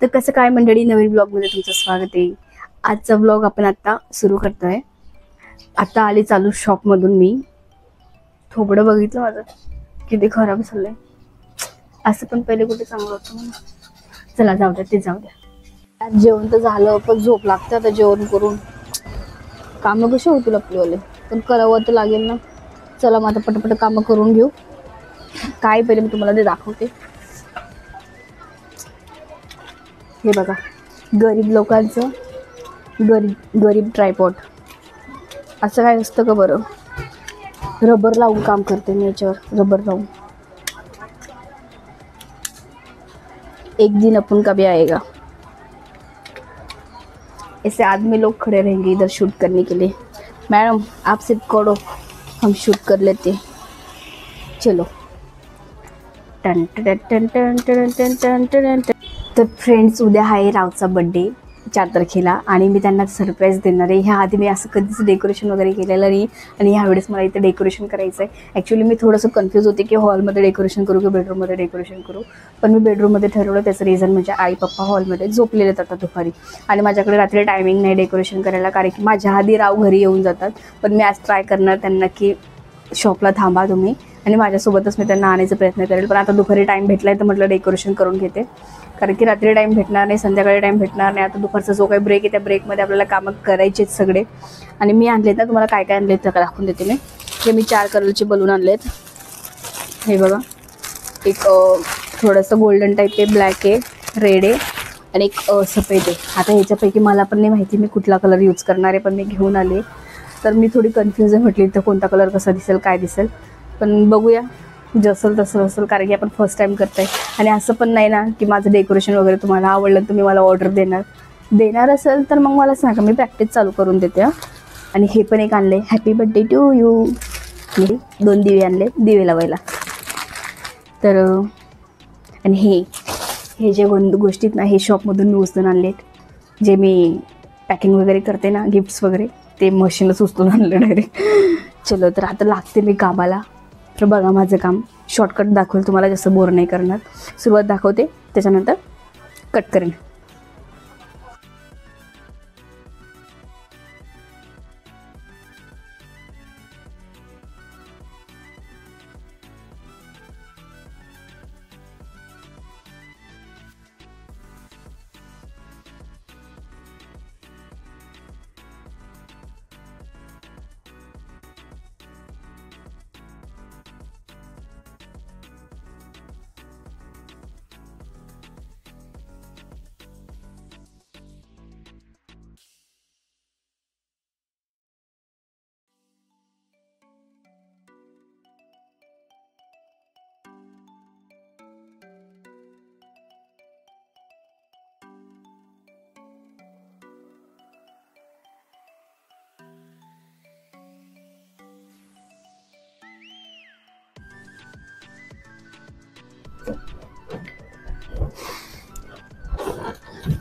तर कसं काय मंडळी, नवीन ब्लॉगमध्ये तुमचं स्वागत आहे. आजचा ब्लॉग आपण आता सुरू करतोय. आता आली चालू शॉपमधून. मी थोबडं बघितलं माझं किती खराब झालंय. असं पण पहिले कुठे चांगलं होतं म्हणा. चला जाऊ द्या, ते जाऊ द्या. जेवण तर झालं पण झोप लागतं आता जेवण करून. कामं कशी होतील आपलीवाले, पण करावं तर लागेल ना. चला मग आता पटपट कामं करून घेऊ. काय पहिले मी तुम्हाला ते दाखवते. हे बघा, गरीब लोकांचं गरीब ट्रायपॉड. असं काय असतं का बरं. रबर लावून काम करते मी याच्यावर, रबर लावून. एक दिन अपन का भी आएगा. ऐसे आदमी लोग खड़े रहेंगे इधर शूट करने के लिए. मैडम आप सिर्फ करो, हम शूट कर लेते. चलो. टन टन टन टन टन टन टन टन. तर फ्रेंड्स, उद्या आहे रावचा बड्डे 4 तारखेला आणि मी त्यांना सरप्राईज देणार आहे. ह्या आधी मी असं कधीच डेकोरेशन वगैरे केलेलं नाही आणि ह्यावेळेस मला इथे डेकोरेशन करायचं आहे. ॲक्च्युली मी थोडंसं कन्फ्यूज होते की हॉलमध्ये डेकोरेशन करू की बेडरूममध्ये डेकोरेशन करू. पण मी बेडरूममध्ये ठरवलं. त्याचं रिझन म्हणजे आई पप्पा हॉलमध्ये झोपलेले जातात दुपारी आणि माझ्याकडे रात्री टायमिंग नाही डेकोरेशन करायला, कारण की माझ्या आधी राव घरी येऊन जातात. पण मी आज ट्राय करणार त्यांना की शॉपला थांबा तुम्ही, आणि माझ्यासोबतच मी त्यांना आणायचा प्रयत्न करेल. पण आता दुपारी टाईम भेटला आहे तर म्हटलं डेकोरेशन करून घेते, कारण की रात्री टाईम भेटणार नाही, संध्याकाळी टाईम भेटणार नाही. आता दुपारचा जो काही ब्रेक आहे त्या ब्रेकमध्ये आपल्याला कामं करायचेत सगळे. आणि मी आणलेत ना, तुम्हाला काय काय आणलेत तर दाखवून देते मी. हे मी 4 कलरचे बलून आणलेत. हे बघा, एक थोडंसं गोल्डन टाईप आहे, ब्लॅक आहे, रेड आहे आणि एक सफेद आहे. आता ह्याच्यापैकी मला पण नाही माहिती मी कुठला कलर यूज करणार आहे, पण मी घेऊन आले. तर मी थोडी कन्फ्यूज आहे, म्हटली तर कोणता कलर कसा दिसेल काय दिसेल, पण बघूया जसं तसं असेल, कारण की आपण फर्स्ट टाईम करताय. आणि असं पण नाही ना की माझं डेकोरेशन वगैरे तुम्हाला आवडलं तुम्ही मला ऑर्डर देणार असेल तर मग मला सांगा, मी प्रॅक्टिस चालू करून देते. आणि हे पण एक आणले, हॅपी बर्थडे टू यू. मी 2 दिवे आणले दिवे लावायला. तर आणि हे जे गोष्टीत ना, हे शॉपमधून मी उचलून आणलेत. जे मी पॅकिंग वगैरे करते ना गिफ्ट्स वगैरे, ते मशीनच उचलून आणलं डायरेक्ट. चलो, तर आता लागते मी कामाला. तर बघा माझं काम शॉर्टकट दाखवेल तुम्हाला, जसं बोर नाही करणार. सुरुवात दाखवते, त्याच्यानंतर कट करेन.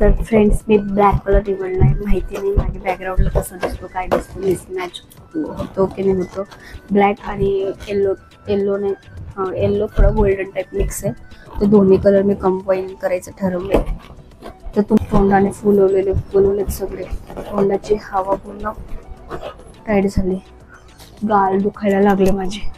तर फ्रेंड्स, मी ब्लॅक कलर निवडला आहे. माहिती नाही माझ्या बॅकग्राऊंडला कसं दिसतो, काय दिसतो, मिसमॅच होतो की नाही होतो. ब्लॅक आणि येल्लो नाही, येल्लो थोडं गोल्डन टाईप मिक्स आहे. ते दोन्ही कलर मी कंबाईन करायचं ठरवले. तर तुम्ही तोंडाने फुलवलेत सगळे. तोंडाची हवा पूर्ण टाईट झाली, गाल दुखायला लागले माझे.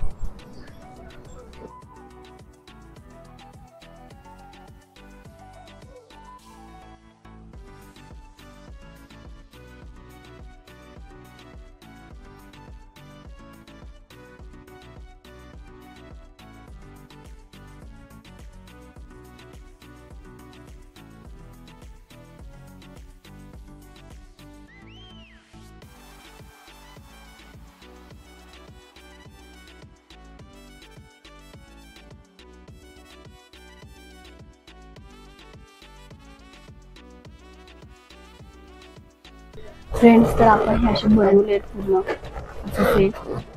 फ्रेंड्स, तर आपण हे असे बनवलेत पूर्ण असं सेट.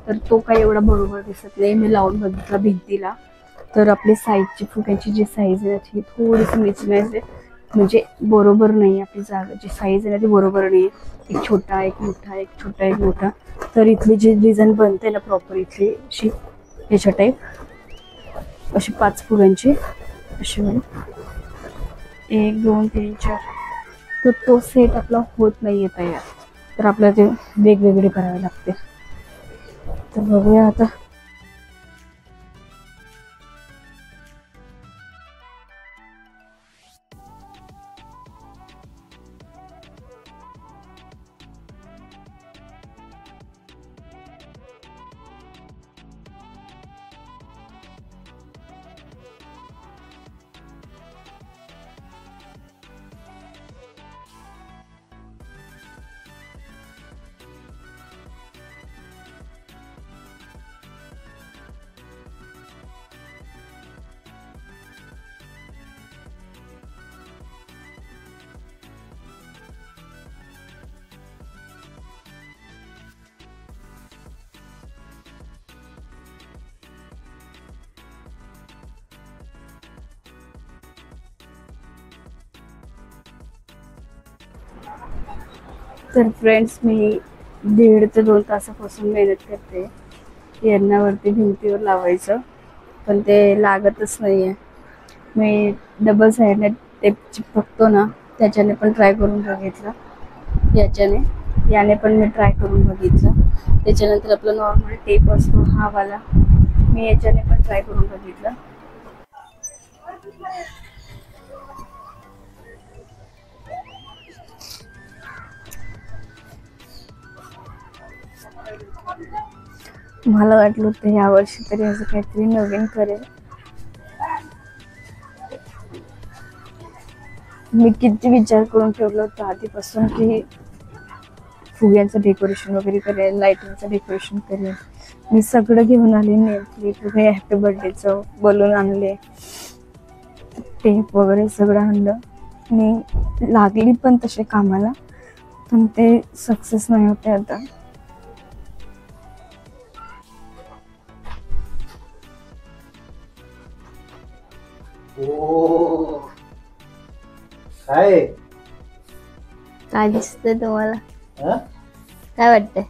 तर तो काही एवढा बरोबर दिसत नाही. मी लावून बघितला भिंतीला, तर आपली साईजची फुग्याची जी साईज आहे ती थोडीशी मिसमॅच आहे. म्हणजे बरोबर नाही, आपली जागा जी साईज आहे ना ती बरोबर नाही. एक छोटा एक मोठा, एक छोटा एक मोठा. तर इथली जी डिझाईन बनते ना प्रॉपर, इथली अशी ह्याच्या टाईप अशी 5 फुलांची अशी 1 2 3 4 तर तो सेट आपला होत नाहीये तयार, तर आपल्याला ते वेगवेगळे करावे लागते. तर बघूया आता. तर फ्रेंड्स, मी 1.5 ते 2 तासापासून मेहनत करते यांना वरती भिंतीवर लावायचं, पण ते लागतच नाहीये. मी डबल साईडने टेप चिपकतो ना, त्याच्याने पण ट्राय करून बघितलं, याने पण मी ट्राय करून बघितलं. त्याच्यानंतर आपला नॉर्मल टेप असतो हा वाला, मी याच्याने पण ट्राय करून बघितलं. मला वाटलं होतं या वर्षी तरी असं काहीतरी नवीन करेल. मी किती विचार करून ठेवलं होतं आधीपासून की फुग्यांचं डेकोरेशन वगैरे करेल, लाईटिंगचं डेकोरेशन करेल. मी सगळं घेऊन आले, नेम प्लेट वगैरे, हॅपी बर्थडेचं बलून आणले, टेप वगैरे सगळं आणलं. मी लागली पण तसे कामाला, पण ते सक्सेस नाही होते आता. काय दिसतंय तुम्हाला? काय वाटतंय?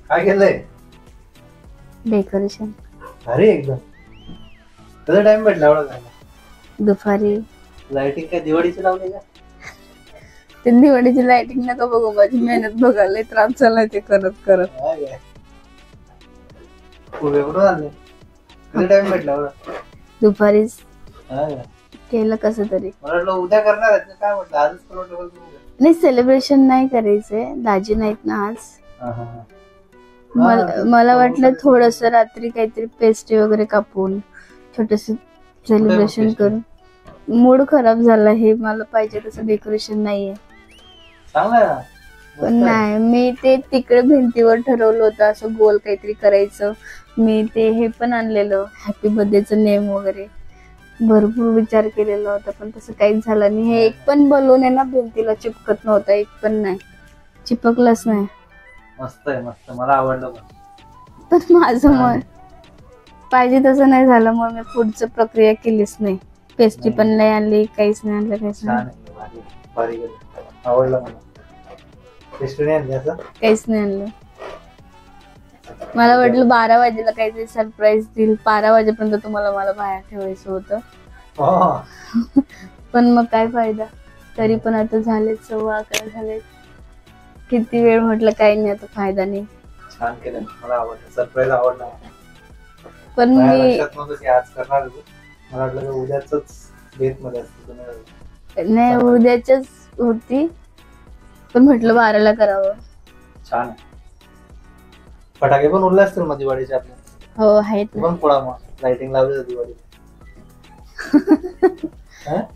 काय केलंय? डेकोरेशन. अरे एकदम. कसा टाइम भेटला एवढा करायला? दुपारी. लाइटिंग काय दिवाळीची लावली का? ते दिवाळीची लाइटिंग नका बघू, माझी मेहनत बघायला त्रास झालाय ते करत करत. कुठून आणले? कसा टाइम भेटला एवढा? दुपारीच केलं कसं तरी. मला वाटलं उद्या करणार आहेत, काय म्हटलं आजच करून. नाही, सेलिब्रेशन नाही करायचंय, दाजी नाहीत ना आज. मला वाटलं थोडस रात्री काहीतरी पेस्ट्री वगैरे कापून छोटस सेलिब्रेशन करून. मूड खराब झाला, हे मला पाहिजे तसं डेकोरेशन नाहीये. पण नाही, मी ते तिकडे भिंतीवर ठरवलं होतं असं गोल काहीतरी करायचं. मी ते हे पण आणलेलं हॅपी बर्थडेचं नेम वगैरे, भरपूर विचार केलेला होता, पण तसं काहीच झालं नाही. हे एक पण बलून आहे ना भिंतीला चिपकत नव्हता, एक पण नाही चिपकलाच नाही. मस्त आहे, मस्त, मला आवडलं. पण माझं मन पाहिजे तसं नाही झालं, मग मी पुढचं प्रक्रिया केलीच नाही. पेस्ट्री पण नाही आणली, काहीच नाही आणलं, काहीच नाही. आवडलं मला. पेस्ट्री नाही आणली असं? काहीच नाही आणलं. मला वाटलं 12 वाजेला काहीतरी सरप्राईज देईल, 12 वाजेपर्यंत तुम्हाला मला बाहेर ठेवायचं होतं. पण मग काय फायदा, तरी पण आता झाले 11:15 झाले. किती वेळ म्हटलं, काही नाही, आता फायदा नाही. छान केलं, मला आवडलं, सरप्राईज आवडला. पण मी आज करणार होतो, मला वाटलं उद्याच बेत मध्ये असते. नाही, उद्याच होती, पण म्हटलं 12ला करावं. छान. फटाके पण उडले असतील मग दिवाळीचे आपले? हो आहेत ना. पण थोडा मग लाइटिंग लावली दिवाळी.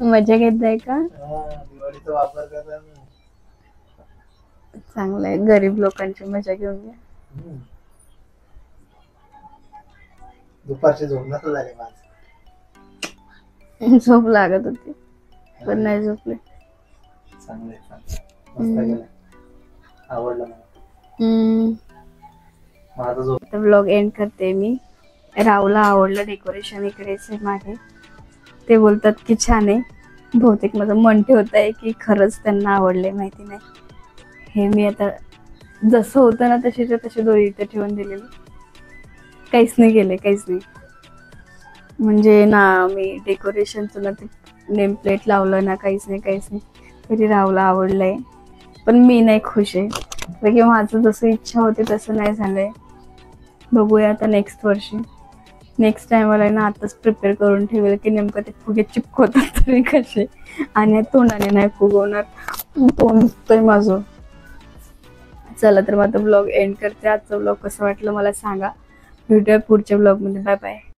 मजा घेताय का? दिवाळीचा वापर करताय. चांगलंय, गरीब लोकांची मजा घेऊन घ्या. दुपारची झोप नसलं झाली माझ. झोप लागत होती, पण नाही झोपले. चांगलंय, मस्त केलं, आवडलं मला. आता व्लॉग एंड करते मी. रावला आवडलं डेकोरेशन इकडेच मागे, ते बोलतात की छान आहे. बहुतेक माझं मन ठेवत आहे की खरंच त्यांना आवडले, माहिती नाही. हे मी आता जसं होतं ना तसे दोरी इथे ठेवून दिलेले, काहीच नाही केले, काहीच नाही. म्हणजे ना मी डेकोरेशनचं ना ते नेम प्लेट लावलं ना, काहीच नाही तरी राहुला आवडलंय, पण मी नाही खुश आहे. कारण की माझं जसं इच्छा होती तसं नाही झालंय. बघूया आता नेक्स्ट वर्षी. नेक्स्ट टाइमला ना आताच प्रिपेअर करून ठेवेल की नेमकं ते फुगे चिपकवतात तरी कसे, आणि तोंडाने नाही फुगवणार. तोंड दुखतंय माझं. चला तर मग आता ब्लॉग एंड करते. आजचा ब्लॉग कसं वाटलं मला सांगा. भेटूया पुढच्या ब्लॉग मध्ये. Bye bye.